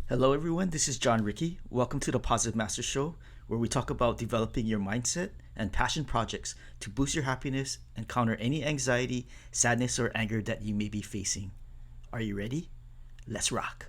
Hello, everyone. This is John Ricky. Welcome to the Positive Master Show, where we talk about developing your mindset and passion projects to boost your happiness and counter any anxiety, sadness, or anger that you may be facing. Are you ready? Let's rock.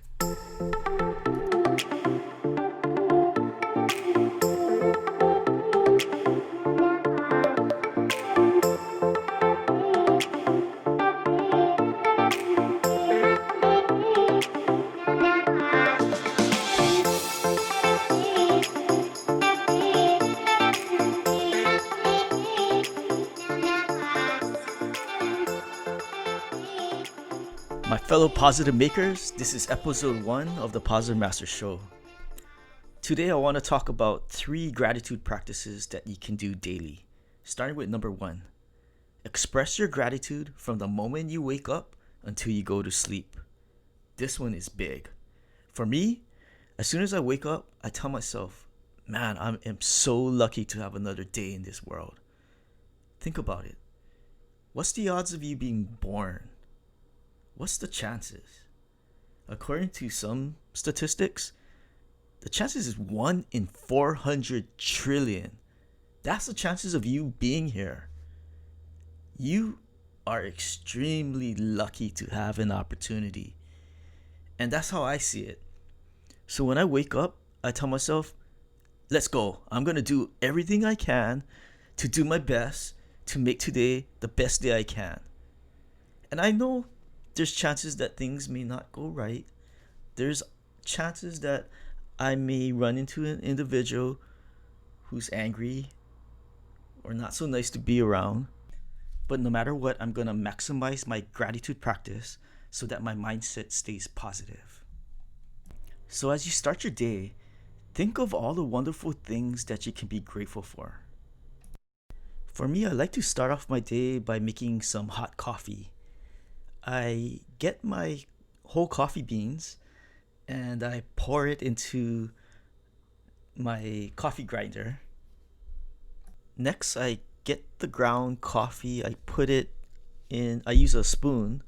My fellow positive makers, this is episode 1 of the Positive Master Show. Today, I want to talk about 3 gratitude practices that you can do daily. Starting with number 1, express your gratitude from the moment you wake up until you go to sleep. This one is big. For me, as soon as I wake up, I tell myself, man, I am so lucky to have another day in this world. Think about it. What's the odds of you being born? What's the chances? According to some statistics, the chances is 1 in 400 trillion. That's the chances of you being here. You are extremely lucky to have an opportunity. And that's how I see it. So when I wake up, I tell myself, let's go. I'm going to do everything I can to do my best to make today the best day I can. And I know there's chances that things may not go right. There's chances that I may run into an individual who's angry or not so nice to be around. But no matter what, I'm going to maximize my gratitude practice so that my mindset stays positive. So as you start your day, think of all the wonderful things that you can be grateful for. For me, I like to start off my day by making some hot coffee. I get my whole coffee beans and I pour it into my coffee grinder. Next, I get the ground coffee, I put it in, I use a spoon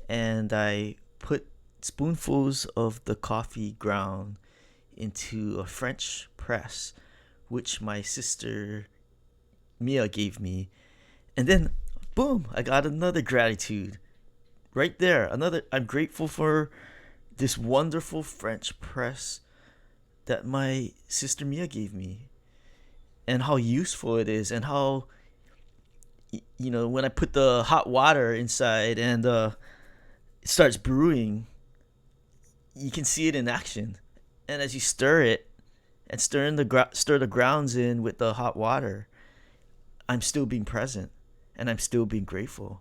and I put spoonfuls of the coffee ground into a French press, which my sister Mia gave me. And then, boom, I got another gratitude. Right there, I'm grateful for this wonderful French press that my sister Mia gave me, and how useful it is, and how, when I put the hot water inside and it starts brewing, you can see it in action. And as you stir it and stir the grounds in with the hot water, I'm still being present and I'm still being grateful.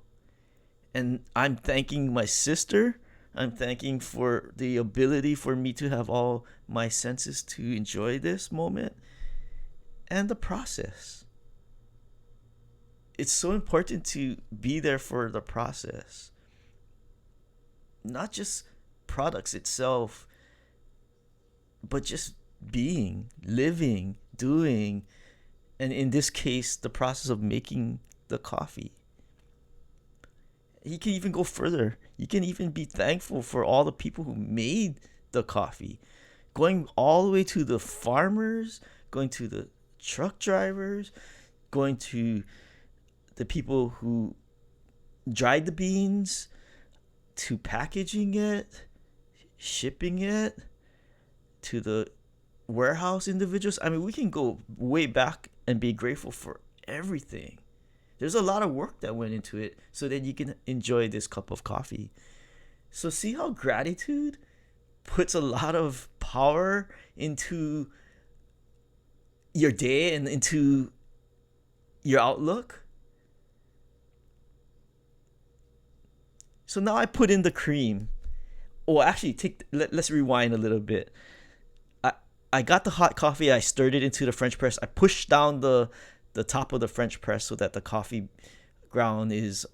And I'm thanking my sister. I'm thanking for the ability for me to have all my senses to enjoy this moment and the process. It's so important to be there for the process. Not just products itself, but just being, living, doing, and in this case, the process of making the coffee. You can even go further. You can even be thankful for all the people who made the coffee. Going all the way to the farmers, going to the truck drivers, going to the people who dried the beans, to packaging it, shipping it, to the warehouse individuals. I mean, we can go way back and be grateful for everything. There's a lot of work that went into it so that you can enjoy this cup of coffee. So see how gratitude puts a lot of power into your day and into your outlook? So now I put in the cream. Oh, actually, let's rewind a little bit. I got the hot coffee. I stirred it into the French press. I pushed down the top of the French press so that the coffee ground is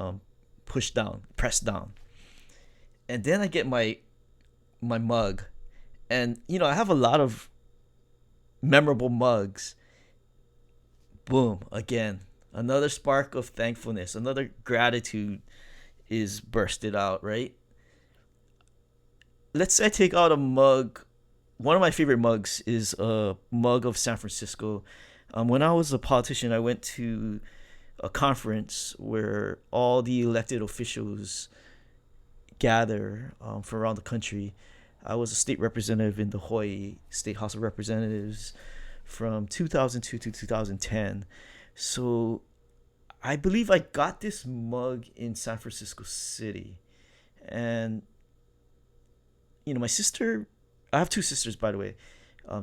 pressed down. And then I get my mug. And, I have a lot of memorable mugs. Boom, again, another spark of thankfulness, another gratitude is bursted out, right? Let's say I take out a mug one of my favorite mugs is a mug of San Francisco. When I was a politician, I went to a conference where all the elected officials gather from around the country. I was a state representative in the Hawaii State House of Representatives from 2002 to 2010. So I believe I got this mug in San Francisco City. And, my sister, I have two sisters, by the way,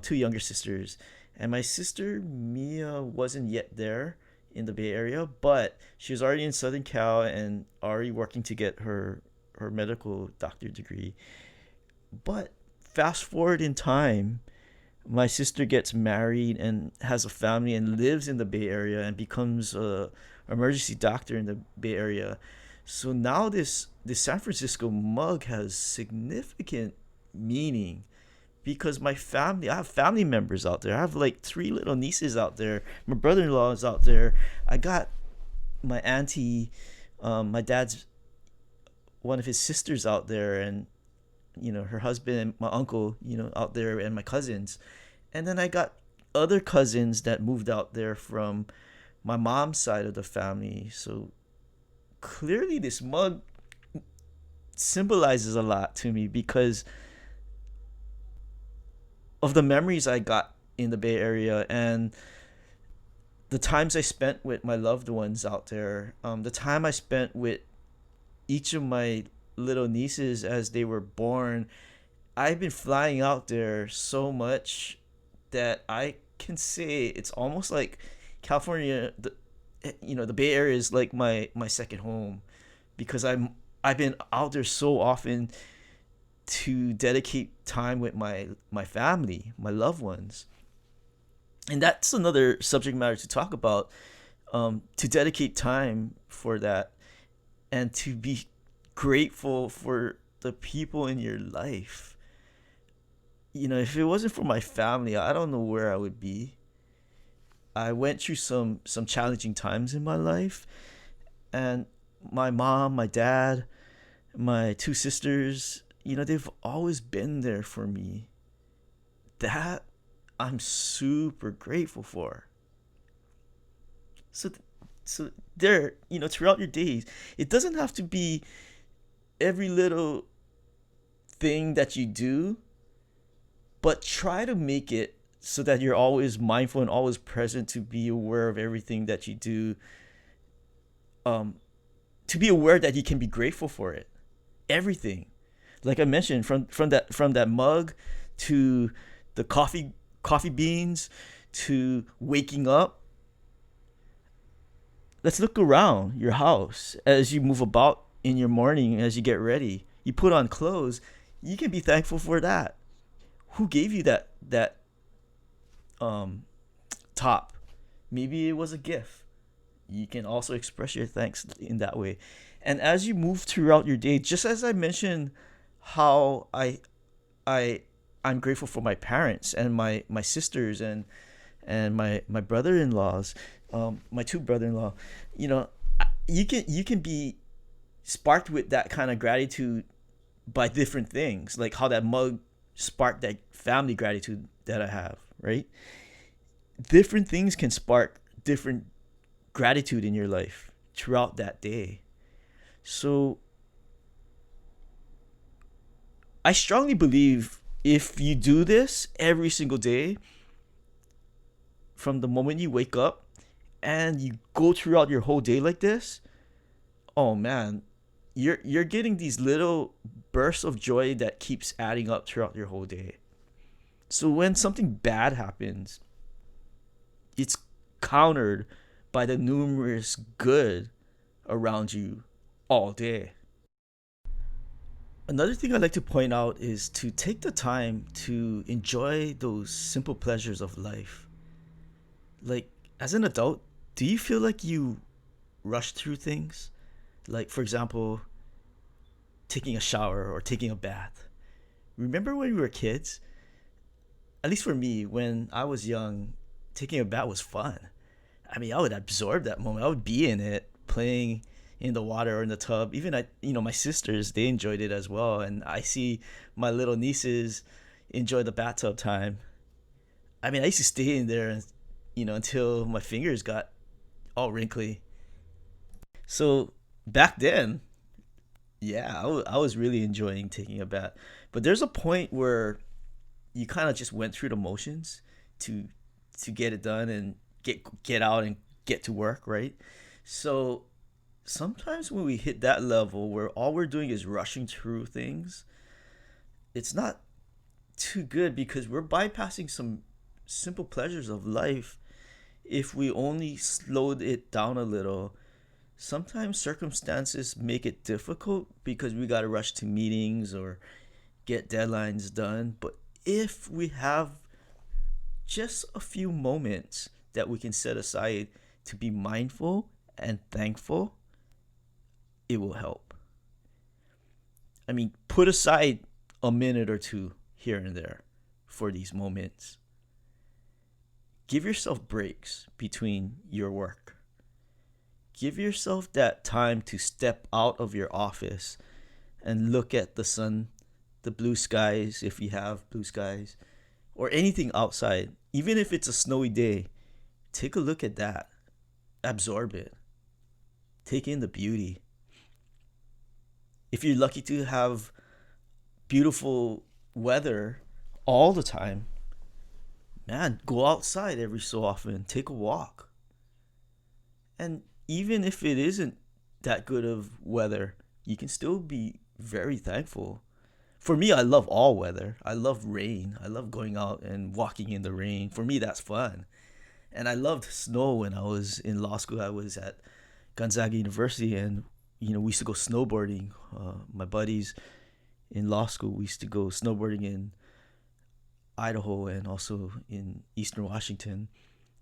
two younger sisters. And my sister, Mia, wasn't yet there in the Bay Area, but she was already in Southern Cal and already working to get her medical doctor degree. But fast forward in time, my sister gets married and has a family and lives in the Bay Area and becomes a emergency doctor in the Bay Area. So now this San Francisco mug has significant meaning because I have family members out there. I have like three little nieces out there. My brother-in-law is out there. I got my auntie, my dad's one of his sisters out there, and her husband and my uncle, out there, and my cousins. And then I got other cousins that moved out there from my mom's side of the family. So clearly this mug symbolizes a lot to me because of the memories I got in the Bay Area and the times I spent with my loved ones out there, the time I spent with each of my little nieces as they were born. I've been flying out there so much that I can say it's almost like California, the Bay Area is like my second home because I've been out there so often to dedicate time with my family, my loved ones. And that's another subject matter to talk about, to dedicate time for that and to be grateful for the people in your life. If it wasn't for my family, I don't know where I would be. I went through some challenging times in my life, and my mom, my dad, my two sisters, they've always been there for me. That I'm super grateful for. So so there, throughout your days, it doesn't have to be every little thing that you do, but try to make it so that you're always mindful and always present to be aware of everything that you do, to be aware that you can be grateful for it, everything. Like I mentioned, from that mug to the coffee beans to waking up. Let's look around your house as you move about in your morning, as you get ready. You put on clothes. You can be thankful for that. Who gave you that top? Maybe it was a gift. You can also express your thanks in that way. And as you move throughout your day, just as I mentioned how I I'm grateful for my parents and my sisters and my brother-in-laws, my two brother-in-law. You can be sparked with that kind of gratitude by different things, like how that mug sparked that family gratitude that I have, right? Different things can spark different gratitude in your life throughout that day. So I strongly believe if you do this every single day, from the moment you wake up and you go throughout your whole day like this, oh man, you're getting these little bursts of joy that keeps adding up throughout your whole day. So when something bad happens, it's countered by the numerous good around you all day. Another thing I'd like to point out is to take the time to enjoy those simple pleasures of life. Like, as an adult, do you feel like you rush through things? Like, for example, taking a shower or taking a bath. Remember when we were kids? At least for me, when I was young, taking a bath was fun. I mean, I would absorb that moment. I would be in it, playing in the water or in the tub. Even my sisters, they enjoyed it as well. And I see my little nieces enjoy the bathtub time. I mean, I used to stay in there, until my fingers got all wrinkly. So back then, yeah, I was really enjoying taking a bath. But there's a point where you kind of just went through the motions to to get it done and get out and get to work, right? So sometimes when we hit that level where all we're doing is rushing through things, it's not too good because we're bypassing some simple pleasures of life if we only slowed it down a little. Sometimes circumstances make it difficult because we got to rush to meetings or get deadlines done. But if we have just a few moments that we can set aside to be mindful and thankful, it will help. I mean, put aside a minute or two here and there for these moments. Give yourself breaks between your work. Give yourself that time to step out of your office and look at the sun, the blue skies, if you have blue skies, or anything outside. Even if it's a snowy day, take a look at that. Absorb it. Take in the beauty. If you're lucky to have beautiful weather all the time, man, go outside every so often. Take a walk. And even if it isn't that good of weather, you can still be very thankful. For me, I love all weather. I love rain. I love going out and walking in the rain. For me, that's fun. And I loved snow when I was in law school. I was at Gonzaga University, and we used to go snowboarding. My buddies in law school, we used to go snowboarding in Idaho and also in Eastern Washington.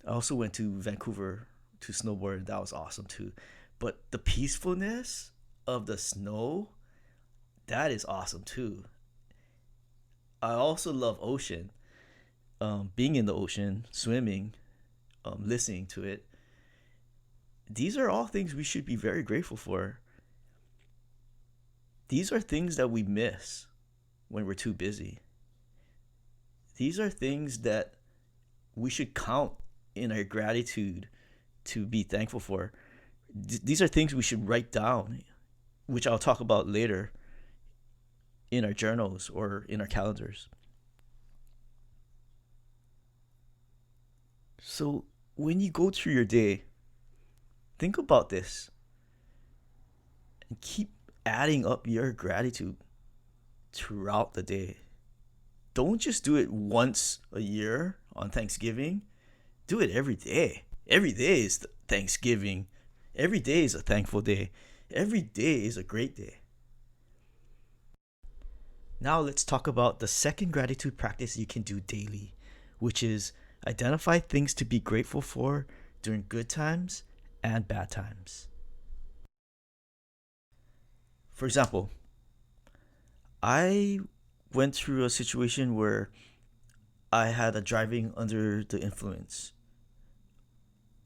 I also went to Vancouver to snowboard. That was awesome too. But the peacefulness of the snow, that is awesome too. I also love ocean. Being in the ocean, swimming, listening to it. These are all things we should be very grateful for. These are things that we miss when we're too busy. These are things that we should count in our gratitude to be thankful for. These are things we should write down, which I'll talk about later in our journals or in our calendars. So when you go through your day, think about this and keep adding up your gratitude throughout the day. Don't just do it once a year on Thanksgiving. Do it every day. Every day is Thanksgiving. Every day is a thankful day. Every day is a great day. Now let's talk about the second gratitude practice you can do daily, which is identify things to be grateful for during good times and bad times. For example, I went through a situation where I had a driving under the influence,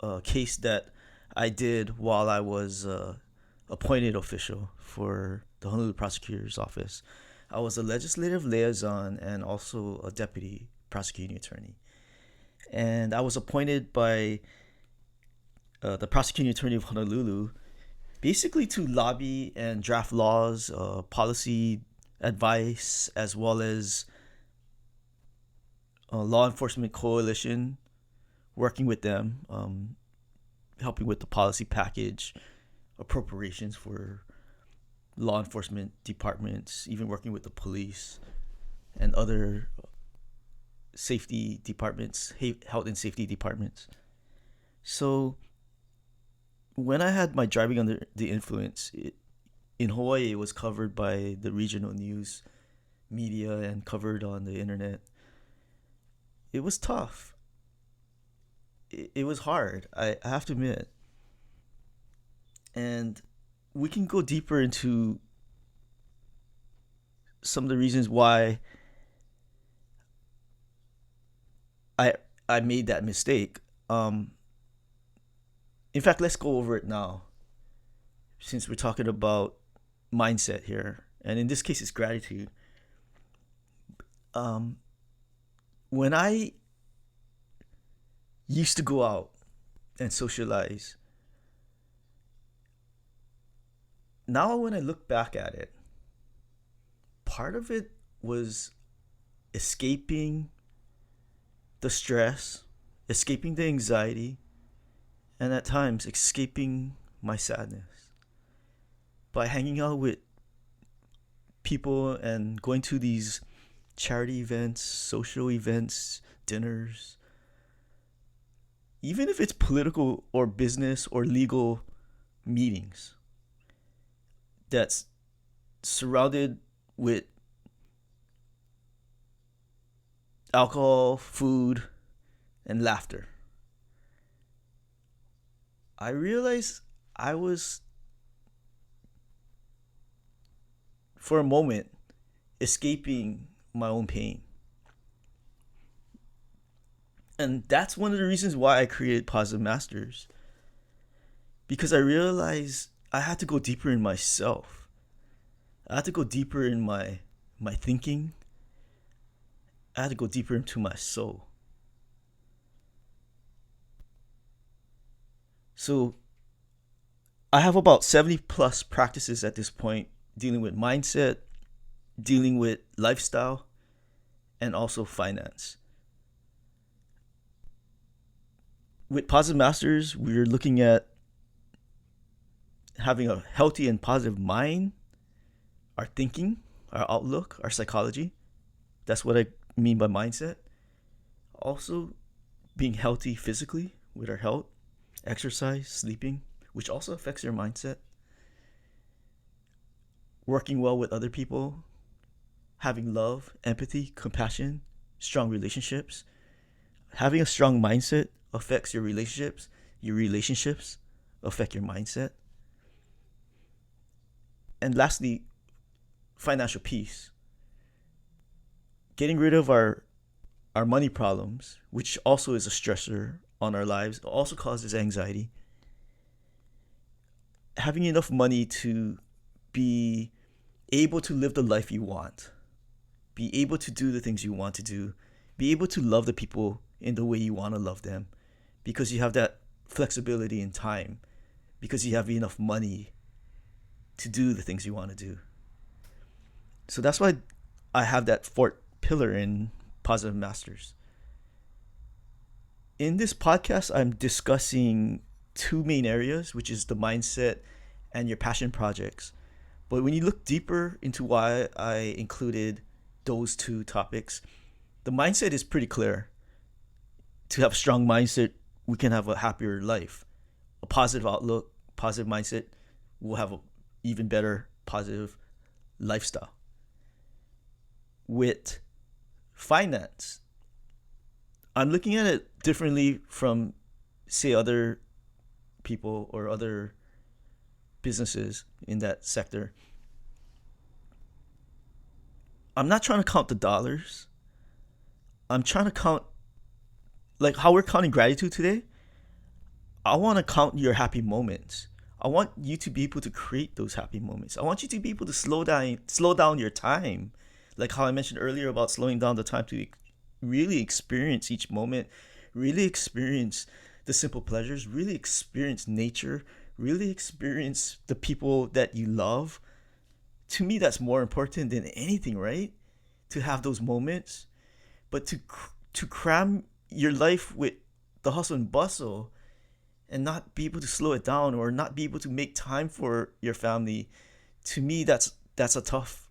a case that I did while I was appointed official for the Honolulu prosecutor's office. I was a legislative liaison and also a deputy prosecuting attorney. And I was appointed by the prosecuting attorney of Honolulu basically to lobby and draft laws, policy advice, as well as a law enforcement coalition, working with them, helping with the policy package, appropriations for law enforcement departments, even working with the police and other safety departments, health and safety departments. So when I had my driving under the influence, in Hawaii, it was covered by the regional news media and covered on the internet. It was tough. It was hard, I have to admit. And we can go deeper into some of the reasons why I I made that mistake. In fact, let's go over it now, since we're talking about mindset here, and in this case, it's gratitude. when I used to go out and socialize, now when I look back at it, part of it was escaping the stress, escaping the anxiety, and at times escaping my sadness by hanging out with people and going to these charity events, social events, dinners, even if it's political or business or legal meetings that's surrounded with alcohol, food, and laughter. I realized I was, for a moment, escaping my own pain. And that's one of the reasons why I created Positive Masters. Because I realized I had to go deeper in myself. I had to go deeper in my thinking. I had to go deeper into my soul. So I have about 70 plus practices at this point, dealing with mindset, dealing with lifestyle, and also finance. With Positive Masters, we're looking at having a healthy and positive mind, our thinking, our outlook, our psychology. That's what I mean by mindset. Also, being healthy physically with our health, exercise, sleeping, which also affects your mindset. Working well with other people, having love, empathy, compassion, strong relationships. Having a strong mindset affects your relationships. Your relationships affect your mindset. And lastly, financial peace. Getting rid of our money problems, which also is a stressor on our lives, also causes anxiety. Having enough money to be able to live the life you want, be able to do the things you want to do, be able to love the people in the way you want to love them, because you have that flexibility in time, because you have enough money to do the things you want to do. So that's why I have that fourth pillar in Positive Masters. In this podcast, I'm discussing two main areas, which is the mindset and your passion projects. But when you look deeper into why I included those two topics, the mindset is pretty clear. To have a strong mindset, we can have a happier life. A positive outlook, positive mindset, we'll have an even better positive lifestyle. With finance, I'm looking at it differently from, say, other people or other businesses in that sector. I'm not trying to count the dollars. I'm trying to count, like how we're counting gratitude today. I want to count your happy moments. I want you to be able to create those happy moments. I want you to be able to slow down your time. Like how I mentioned earlier about slowing down the time to really experience each moment, really experience the simple pleasures, really experience nature, really experience the people that you love. To me, that's more important than anything, right? To have those moments, but to cram your life with the hustle and bustle and not be able to slow it down or not be able to make time for your family, to me, that's a tough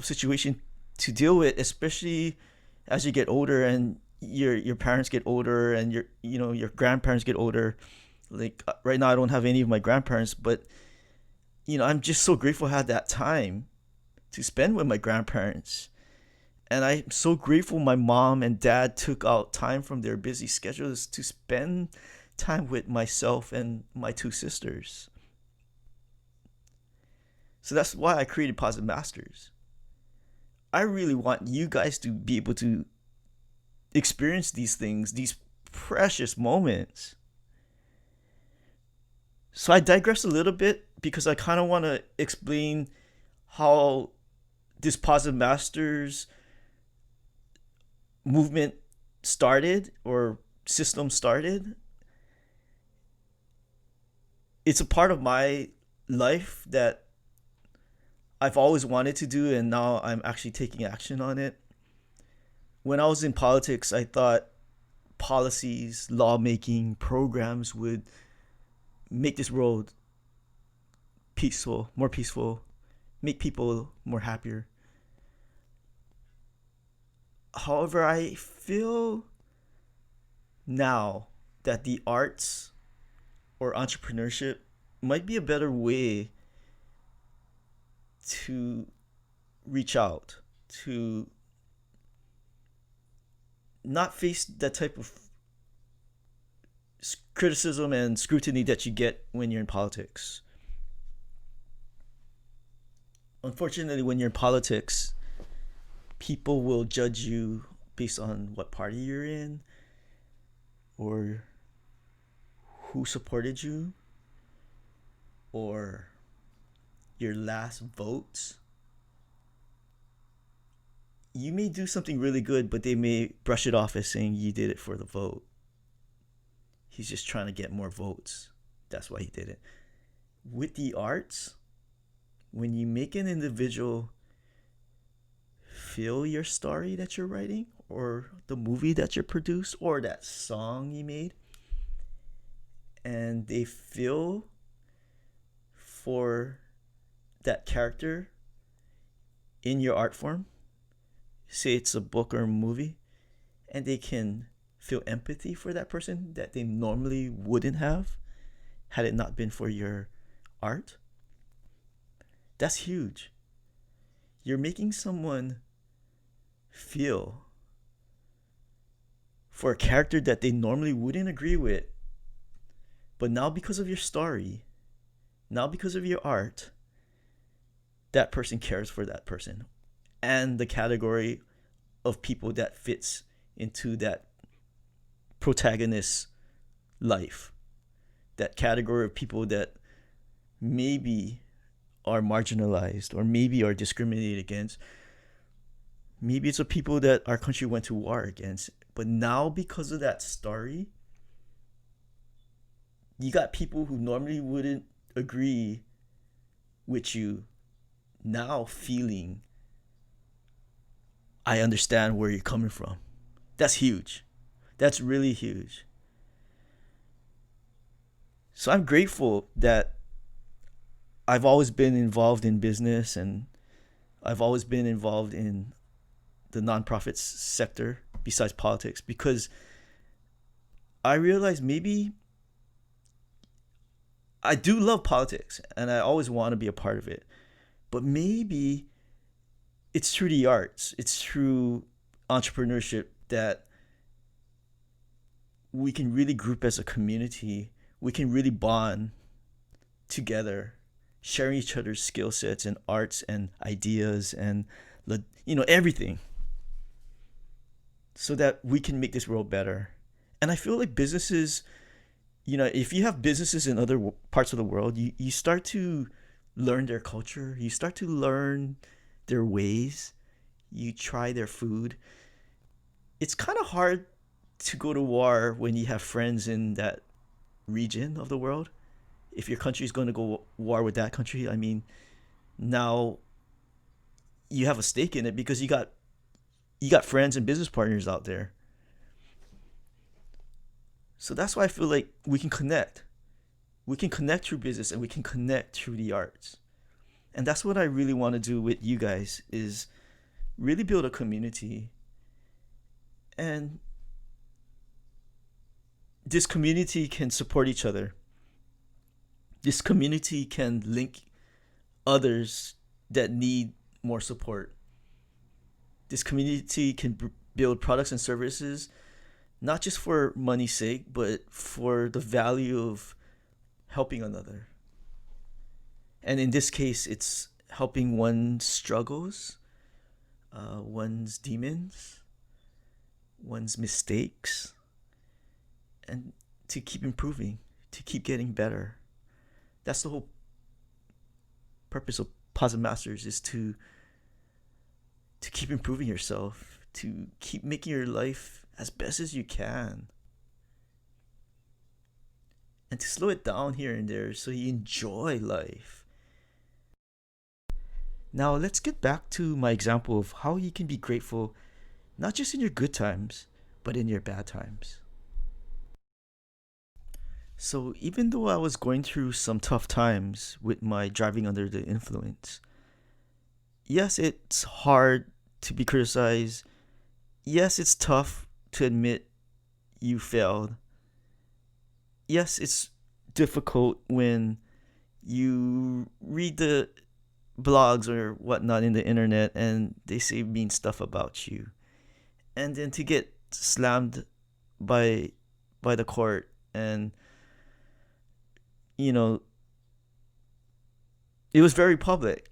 situation to deal with, especially as you get older and your parents get older and your grandparents get older. Like right now, I don't have any of my grandparents, but I'm just so grateful I had that time to spend with my grandparents. And I'm so grateful my mom and dad took out time from their busy schedules to spend time with myself and my two sisters. So that's why I created Positive Masters. I really want you guys to be able to experience these things, these precious moments. So I digress a little bit because I kind of want to explain how this Positive Masters movement started or system started, it's a part of my life that I've always wanted to do, and now I'm actually taking action on it. When I was in politics, I thought policies, lawmaking, programs would make this world peaceful, make people more happier. However, I feel now that the arts or entrepreneurship might be a better way to reach out, to not face that type of criticism and scrutiny that you get when you're in politics. Unfortunately, when you're in politics, people will judge you based on what party you're in or who supported you or your last votes. You may do something really good, but they may brush it off as saying you did it for the vote. He's just trying to get more votes. That's why he did it. With the arts, when you make an individual feel your story that you're writing, or the movie that you produced, or that song you made, and they feel for that character in your art form, say it's a book or a movie, and they can feel empathy for that person that they normally wouldn't have had it not been for your art, that's huge. You're making someone feel for a character that they normally wouldn't agree with, but now because of your story, now because of your art, that person cares for that person and the category of people that fits into that protagonist's life, that category of people that maybe are marginalized or maybe are discriminated against. Maybe it's the people that our country went to war against. But now, because of that story, you got people who normally wouldn't agree with you now feeling, I understand where you're coming from. That's huge. That's really huge. So I'm grateful that I've always been involved in business and I've always been involved in the nonprofit sector besides politics, because I realized maybe I do love politics and I always want to be a part of it, but maybe it's through the arts, it's through entrepreneurship that we can really group as a community. We can really bond together, sharing each other's skill sets and arts and ideas and everything, so that we can make this world better. And I feel like businesses, if you have businesses in other parts of the world, you start to learn their culture, you start to learn their ways, you try their food. It's kind of hard to go to war when you have friends in that region of the world. If your country is going to go war with that country, I mean, now you have a stake in it because you got friends and business partners out there. So that's why I feel like we can connect. We can connect through business and we can connect through the arts. And that's what I really want to do with you guys, is really build a community. And this community can support each other. This community can link others that need more support. This community can build products and services, not just for money's sake, but for the value of helping another. And in this case, it's helping one's struggles, one's demons, one's mistakes, and to keep improving, to keep getting better. That's the whole purpose of Positive Masters, is to keep improving yourself, to keep making your life as best as you can, and to slow it down here and there so you enjoy life. Now, let's get back to my example of how you can be grateful not just in your good times, but in your bad times. So, even though I was going through some tough times with my driving under the influence, yes, it's hard to be criticized. Yes, it's tough to admit you failed. Yes, it's difficult when you read the blogs or whatnot in the internet and they say mean stuff about you. And then to get slammed by the court, and you know, it was very public.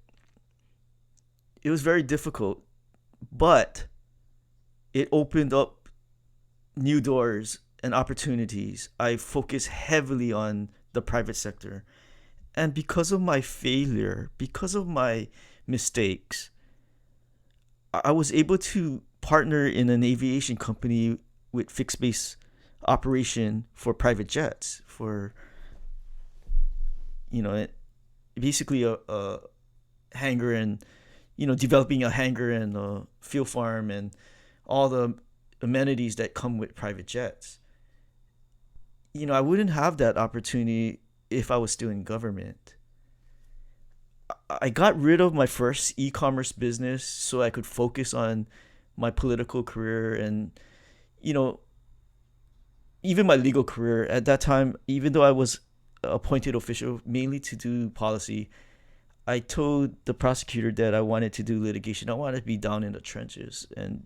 It was very difficult, but it opened up new doors and opportunities. I focused heavily on the private sector. And because of my failure, because of my mistakes, I was able to partner in an aviation company with fixed base operation for private jets, for, you know, basically a hangar, and, developing a hangar and a fuel farm and all the amenities that come with private jets. I wouldn't have that opportunity if I was still in government. I got rid of my first e-commerce business so I could focus on my political career and, you know, even my legal career. At that time, even though I was appointed official mainly to do policy, I told the prosecutor that I wanted to do litigation. I wanted to be down in the trenches. And,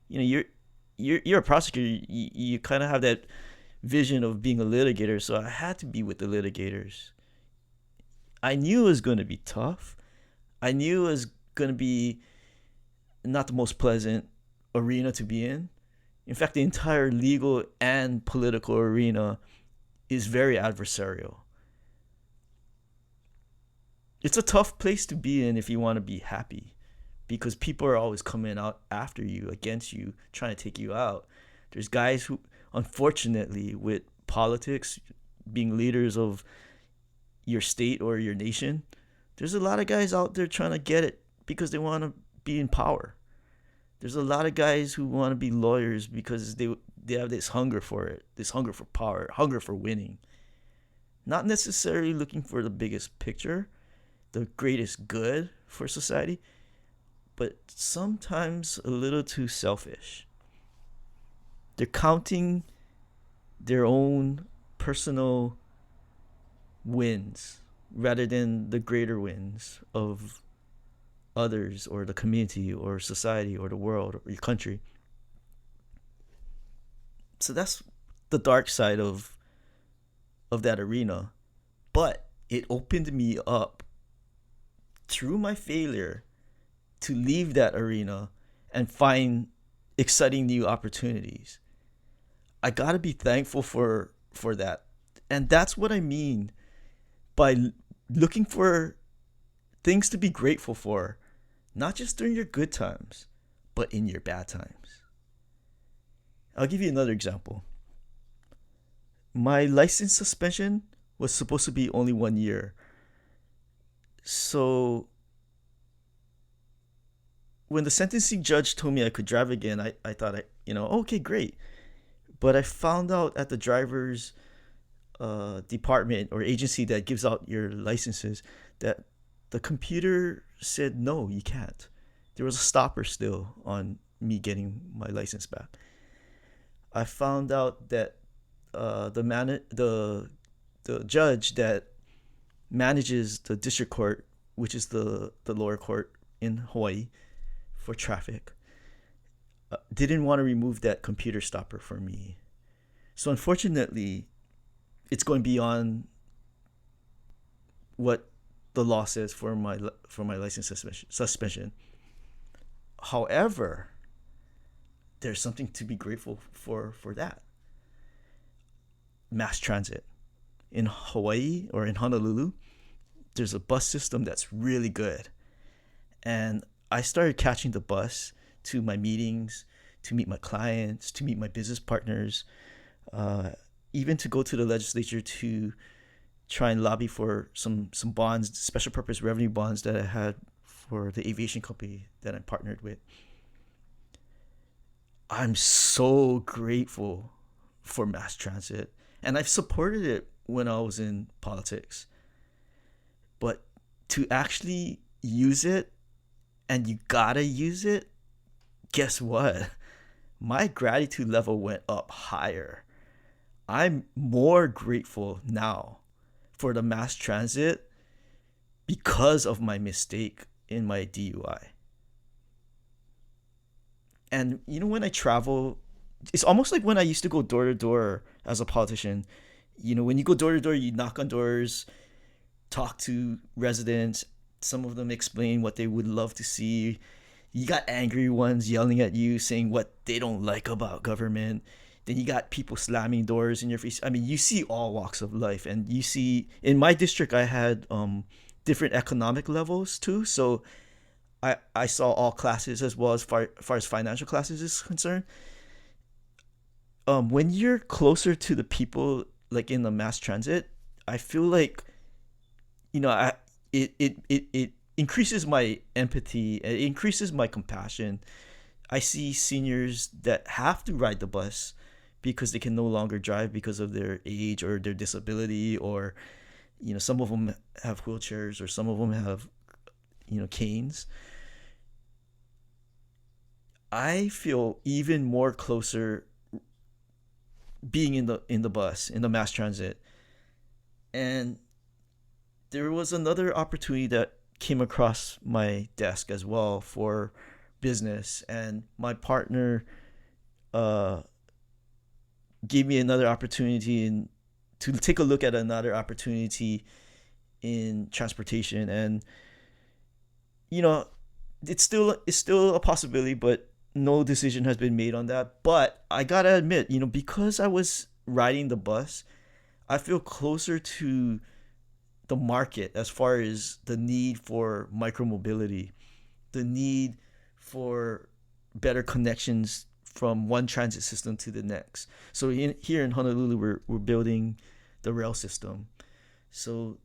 you're a prosecutor. You kind of have that vision of being a litigator, so I had to be with the litigators. I knew it was going to be tough. I knew it was going to be not the most pleasant arena to be in. In fact, the entire legal and political arena is very adversarial. It's a tough place to be in if you want to be happy, because people are always coming out after you, against you, trying to take you out. There's guys who, unfortunately, with politics, being leaders of your state or your nation, there's a lot of guys out there trying to get it because they want to be in power. There's a lot of guys who want to be lawyers because they have this hunger for it, this hunger for power, hunger for winning. Not necessarily looking for the biggest picture, the greatest good for society, but sometimes a little too selfish. They're counting their own personal wins rather than the greater wins of others or the community or society or the world or your country. So that's the dark side of that arena. But it opened me up through my failure to leave that arena and find exciting new opportunities. I gotta be thankful for that. And that's what I mean by looking for things to be grateful for, not just during your good times, but in your bad times. I'll give you another example. My license suspension was supposed to be only 1 year. So when the sentencing judge told me I could drive again, I thought, okay, great. But I found out at the driver's department or agency that gives out your licenses that the computer said, no, you can't. There was a stopper still on me getting my license back. I found out that the judge that manages the district court, which is the lower court in Hawaii for traffic, didn't want to remove that computer stopper for me. So unfortunately, it's going beyond what the law says for my license suspension. However, there's something to be grateful for that. Mass transit. In Hawaii or in Honolulu, there's a bus system that's really good. And I started catching the bus to my meetings, to meet my clients, to meet my business partners, uh, even to go to the legislature to try and lobby for some bonds, special purpose revenue bonds that I had for the aviation company that I partnered with. I'm so grateful for mass transit, and I've supported it when I was in politics. But to actually use it, and you gotta use it, guess what? My gratitude level went up higher. I'm more grateful now for the mass transit because of my mistake in my DUI. And when I travel, it's almost like when I used to go door to door as a politician. When you go door to door, you knock on doors, talk to residents. Some of them explain what they would love to see. You got angry ones yelling at you, saying what they don't like about government. Then you got people slamming doors in your face. I mean, you see all walks of life, and you see in my district, I had different economic levels too. So I saw all classes as well as far as financial classes is concerned. When you're closer to the people, like in the mass transit, I feel like I it increases my empathy. It increases my compassion. I see seniors that have to ride the bus because they can no longer drive because of their age or their disability, or some of them have wheelchairs, or some of them have canes. I feel even more closer being in the bus, in the mass transit. And there was another opportunity that came across my desk as well for business, and my partner uh, gave me another opportunity to take a look at another opportunity in transportation. And you know it's still a possibility, but no decision has been made on that. But I gotta admit, because I was riding the bus, I feel closer to the market as far as the need for micromobility, the need for better connections from one transit system to the next. So here in Honolulu, we're building the rail system. So,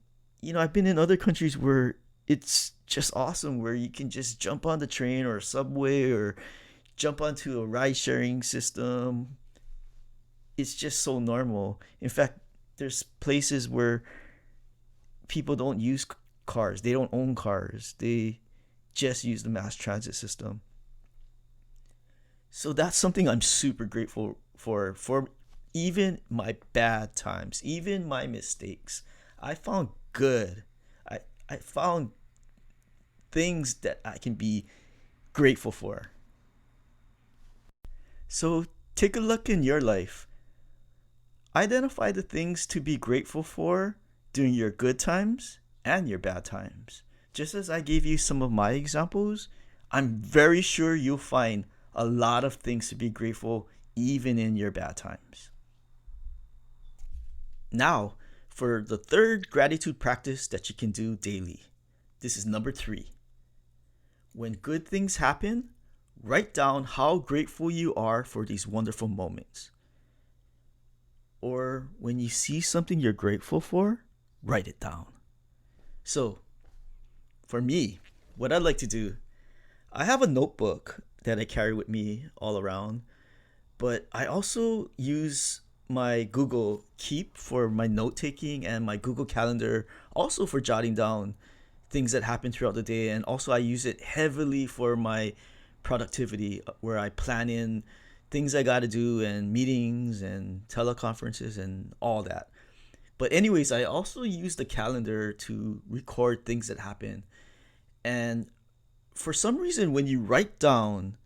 I've been in other countries where it's just awesome, where you can just jump on the train or subway, or jump onto a ride sharing system. It's just so normal. In fact, there's places where people don't use cars, they don't own cars, they just use the mass transit system. So that's something I'm super grateful for even my bad times, even my mistakes. I found good. I found things that I can be grateful for. So take a look in your life. Identify the things to be grateful for during your good times and your bad times. Just as I gave you some of my examples, I'm very sure you'll find a lot of things to be grateful even in your bad times. Now, for the third gratitude practice that you can do daily. This is number 3. When good things happen, write down how grateful you are for these wonderful moments. Or when you see something you're grateful for, write it down. So, for me, what I like to do, I have a notebook that I carry with me all around, but I also use my Google Keep for my note taking, and my Google Calendar also for jotting down things that happen throughout the day. And also, I use it heavily for my productivity, where I plan in things I got to do, and meetings and teleconferences and all that. But anyways, I also use the calendar to record things that happen. And for some reason, when you write down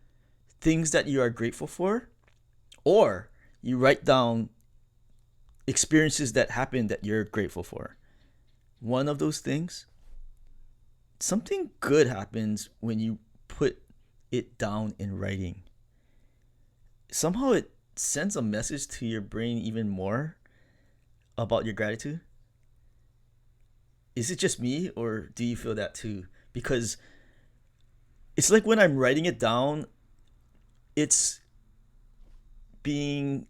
things that you are grateful for, or you write down experiences that happen that you're grateful for, one of those things, something good happens when you put it down in writing. Somehow it sends a message to your brain even more about your gratitude. Is it just me, or do you feel that too? Because it's like when I'm writing it down, it's being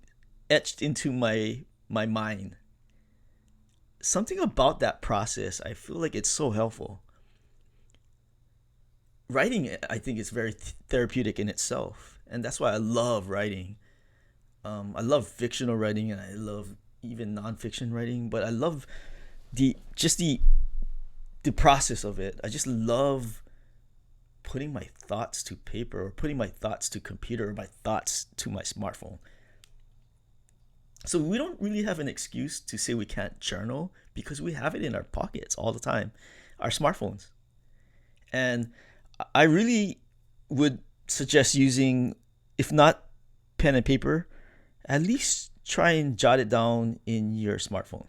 etched into my mind. Something about that process, I feel like it's so helpful. Writing, I think, is very therapeutic in itself, and that's why I love writing. I love fictional writing, and I love even nonfiction writing. But I love the process of it. I just love putting my thoughts to paper, or putting my thoughts to computer, or my thoughts to my smartphone. So we don't really have an excuse to say we can't journal, because we have it in our pockets all the time, our smartphones. And I really would suggest using, if not pen and paper, at least try and jot it down in your smartphone.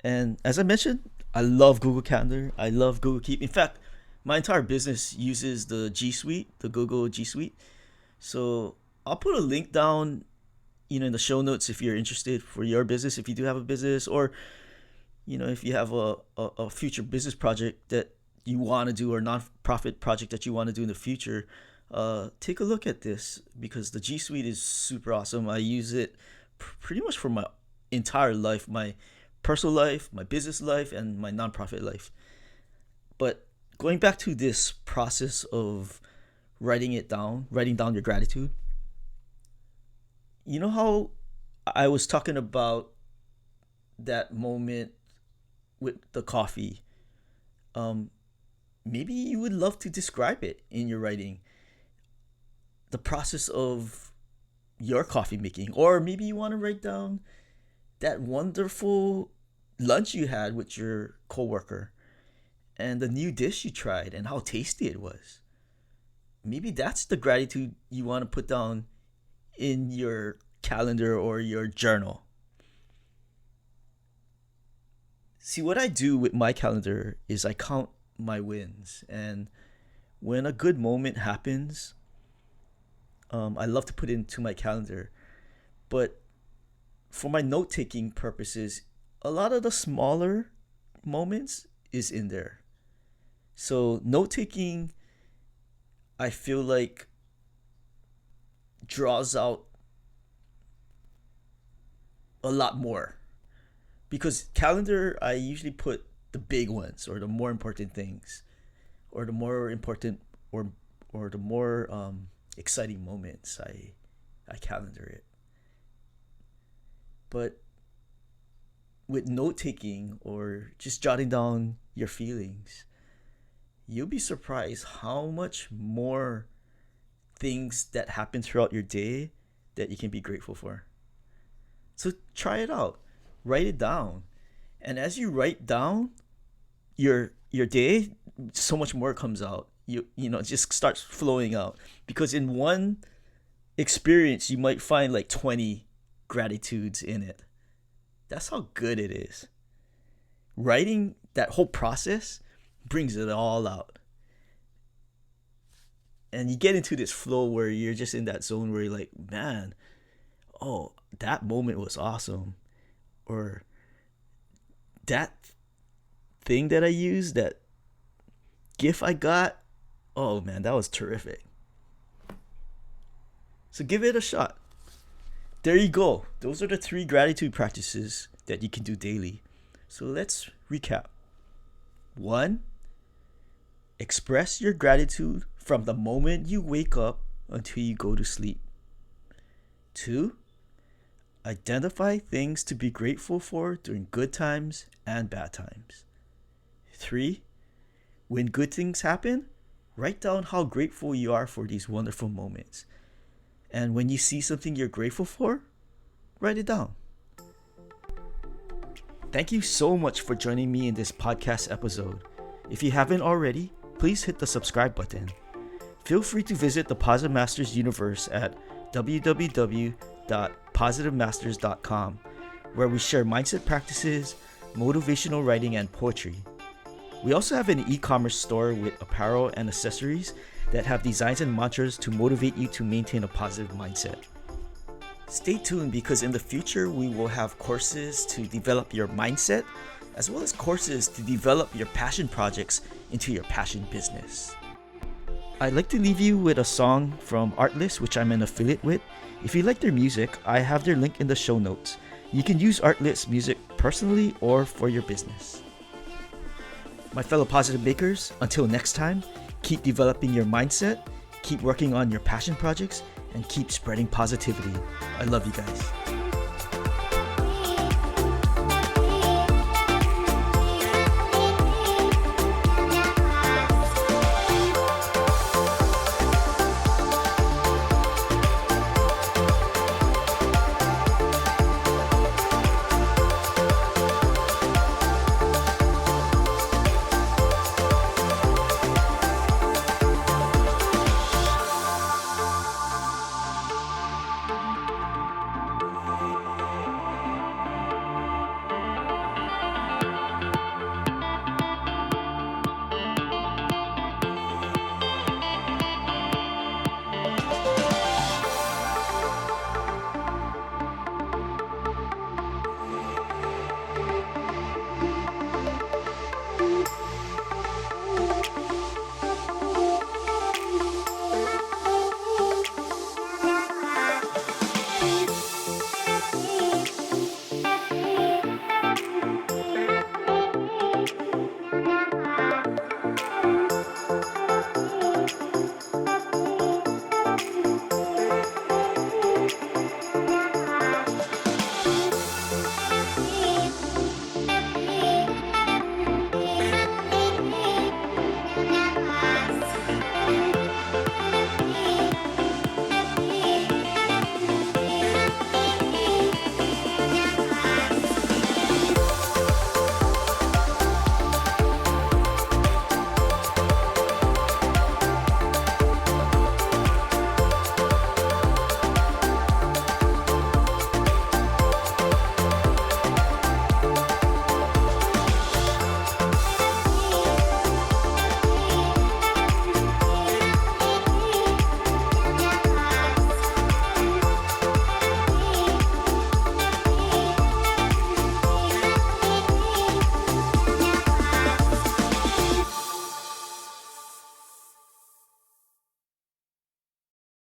And as I mentioned, I love Google Calendar. I love Google Keep. In fact, my entire business uses the G Suite, the Google G Suite. So I'll put a link down, in the show notes if you're interested for your business, if you do have a business, or if you have a future business project that you want to do, or non-profit project that you want to do in the future. Take a look at this, because the G Suite is super awesome. I use it pretty much for my entire life, my personal life, my business life, and my nonprofit life. But going back to this process of writing down your gratitude, you know how I was talking about that moment with the coffee? Maybe you would love to describe it in your writing, the process of your coffee making. Or maybe you want to write down that wonderful lunch you had with your coworker, and the new dish you tried, and how tasty it was. Maybe that's the gratitude you want to put down in your calendar or your journal. See, what I do with my calendar is I count my wins, and when a good moment happens, I love to put it into my calendar. But for my note-taking purposes, a lot of the smaller moments is in there. So note-taking, I feel like, draws out a lot more, because calendar, I usually put the big ones, or the more important things, or the more important, or the more exciting moments. I calendar it. But with note taking, or just jotting down your feelings, you'll be surprised how much more things that happen throughout your day that you can be grateful for. So try it out. Write it down. And as you write down your day, so much more comes out. It just starts flowing out. Because in one experience, you might find like 20 gratitudes in it. That's how good it is. Writing, that whole process, brings it all out. And you get into this flow where you're just in that zone where you're like, man, oh, that moment was awesome. Or that thing that I used, that gift I got, oh man, that was terrific. So give it a shot. There you go. Those are the 3 gratitude practices that you can do daily. So let's recap. 1, express your gratitude from the moment you wake up until you go to sleep. 2, identify things to be grateful for during good times and bad times. 3, when good things happen, write down how grateful you are for these wonderful moments. And when you see something you're grateful for, write it down. Thank you so much for joining me in this podcast episode. If you haven't already, please hit the subscribe button. Feel free to visit the Positive Masters universe at www.positivemasters.com, where we share mindset practices, motivational writing, and poetry. We also have an e-commerce store with apparel and accessories that have designs and mantras to motivate you to maintain a positive mindset. Stay tuned, because in the future we will have courses to develop your mindset, as well as courses to develop your passion projects into your passion business. I'd like to leave you with a song from Artlist, which I'm an affiliate with. If you like their music, I have their link in the show notes. You can use Artlist music personally or for your business. My fellow positive makers, until next time, keep developing your mindset, keep working on your passion projects, and keep spreading positivity. I love you guys.